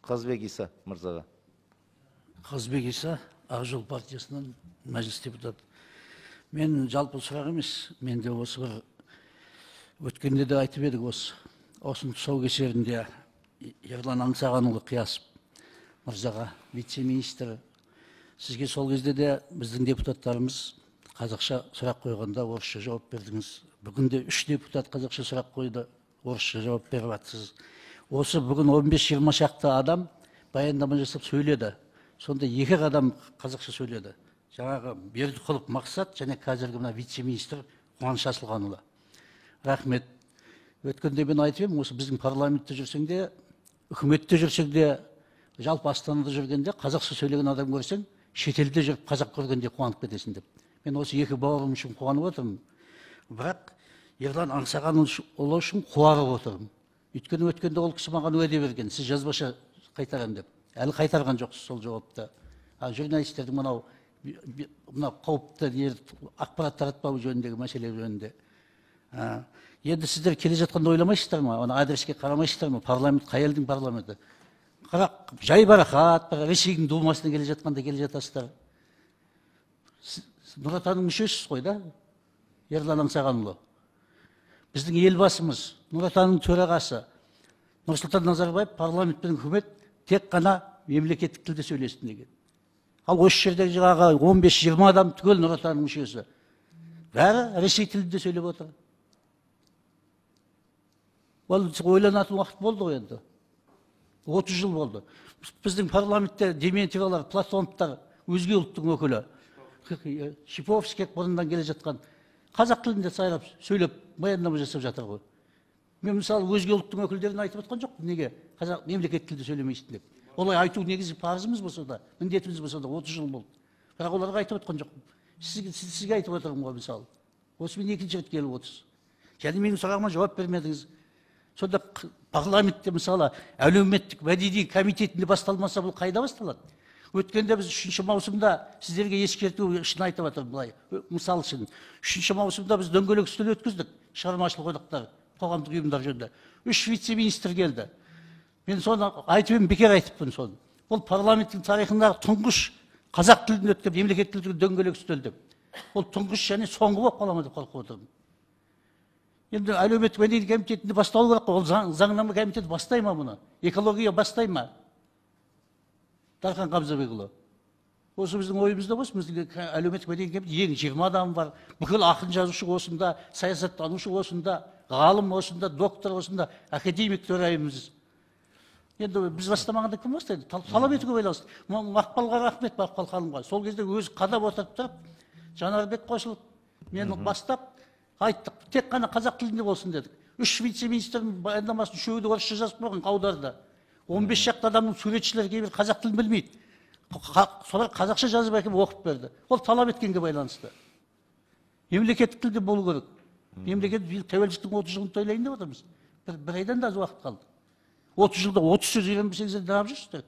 Қазбек Иса мырзаға. Қазбек Иса, Ақ жол партиясынан мәжіліс депутаты. Мен жалпы сұрақ емес, менде осы бір өткенде де айтып едік осының тұсаукесерінде Ерлан Аңсағанұлы Қиясов мырзаға, вице-министр, сізге сол кезде де біздің депутаттарымыз қазақша сұрақ қойғанда орысша жауап бердіңіз. Бүгінде 3 депутат қазақша сұрақ қойды, орысша жауап беріп жатсыз. Осы бүгін 15-20 шақты адам баяндама жасап сөйледі. Сонда 2 адам қазақша сөйледі. Жаңағы Бердіқұлов Мақсат және қазіргі мына вице-министр Қуаныш Асылханұлы. Рахмет. Өткенде мен айтып едім, осы біздің парламентте жүрсең де, үкіметте жүрсең де, жалпы Астанада жүргенде қазақша сөйлеген адам көрсең, шетелде жүріп қазақ көргенде қуанып кетесің деп. Мен осы 2 бауырым үшін қуанып отырмын. Бірақ Ерлан Аңсағанұлы үшін қуарып отырмын. Өйткені өткенде ол кісі маған уәде берген, сіз жазбаша қайтарам деп. Әлі қайтарған жоқсыз сол жауапты. Журналистердің мынау қауіпті ақпарат таратпау жөніндегі мәселе жөнінде. Енді сіздер келе жатқанда ойламайсыздар ма? Оны адреске қарамайсыздар ма? Парламент қай елдің парламенті? Қарақ, жай барақат, Ресейдің думасына келе жатқанда келе жатасыздар. Нұр Отанның мүшесісіз ғой да, Ерлан Аңсағанұлы. Біздің елбасымыз, Нұр Отанның төрағасы Нұрсұлтан Назарбаев парламент пен үкімет тек қана мемлекеттік тілде сөйлесін деген. Ал осы жердегі жаңағы 15-20 адам түгел Нұр Отанның мүшесі. Бәрі Ресей тілінде сөйлеп отыр. Ол ойланатын уақыт болды ғой енді. 30 жыл болды. Біздің парламентте Дементьевалар, Платоновтар, өзге ұлттың өкілі, Шиповский бұрыннан келе жатқан қазақ тілінде сайрап сөйлеп баяндама жасап жатыр ғой. Мен мысалы өзге ұлттың өкілдерін айтып отқан жоқпын, неге қазақ мемлекет тілде сөйлемейсің деп. Олай айту негізі парызымыз болса да, міндетіміз болса да 30 жыл болды. Бірақ оларға айтып отқан жоқпын. Сізге айтып отырмын ғой мысалы. Осы мен 2-ші рет келіп отырсыз. Және менің сұрағыма жауап бермедіңіз. Сонда парламентте мысалы әлеуметтік мәдени комитетінде басталмаса бұл қайда басталады? Өткенде біз 3 маусымда сіздерге ескерту үшін айтып жатырмын былай. Мысал үшін 3 маусымда біз дөңгелек үстел өткіздік, шығармашылық одақтар, қоғамдық ұйымдар жөнінде. 3 вице-министр келді. Мен соны айтып едім, бекер айтыппын соны. Ол парламенттің тарихындағы тұңғыш қазақ тілінде өткен мемлекет тілінде дөңгелек үстел деп. Ол тұңғыш және соңғы болып қала ма деп қорқып отырмын. Енді әлеуметтік мәдени комитетінде басталу керек қой. Ол заңнама комитеті бастай ма мұны? Экология бастай ма? Дархан Қамзабекұлы. Осы біздің ойымызда болсын, біздің әлеуметтік мәдени комитет 20 адам бар. Бүкіл ақын жазушы осында, саясаттанушы осында, ғалым осында, доктор осында, академик төрайымыз. Енді біз бастамағанда кім бастайды? Талап етуге байланысты. Мақпалға рахмет, Мақпал ханымға. Сол кезде өзі қадап отырып тұрып, Жанарбек қосылып, мені бастап, айттық, тек қана қазақ тілінде болсын дедік. 3 вице-министрдің баяндамасын үшеуі де орысша жазып қойған, аударды. 15 шақты адамның суретшілері кейбір қазақ тілін білмейді. Солар қазақша жазып әкеп оқып берді. Ол талап еткенге байланысты. Мемлекеттік тілде болу керек. Мемлекет тәуелсіздіктің 30 жылын тойлайын деп отырмыз. Бір айдан да аз уақыт қалды. 30 жылда 30 сөз үйренбесеңіздер не yapып жүрсіздер?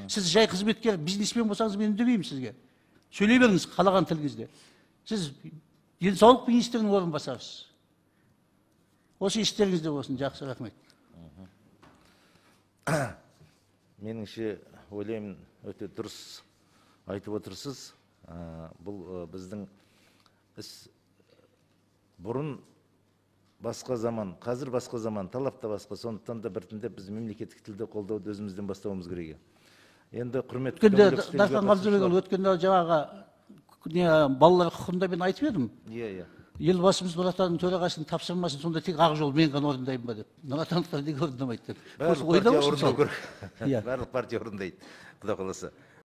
Сіз жай қызметкер, бизнесмен болсаңыз мен үндемеймін сізге. Сөйлей беріңіз қалаған тіліңізде. Сіз денсаулық министрінің орынбасарысыз. Осы естеріңізде болсын, жақсы, рахмет. Меніңше ойлаймын, өте дұрыс айтып отырсыз. Бұл біздің іс бұрын басқа заман, қазір басқа заман, талап та басқа. Сондықтан да біртіндеп біз мемлекеттік тілді қолдауды өзімізден бастауымыз керек. Енді құрметті Дархан Қамзабекұлы, өткенде жаңағы балалар құқығында мен айтып едім. Елбасымыз Нұр Отанның төрағасының тапсырмасын сонда тек Ақ жол мен ғана орындаймын ба деп. Нұр Отандықтар неге орындамайды деп. Барлық партия орындау керек. Барлық партия орындайды, Құда қаласа.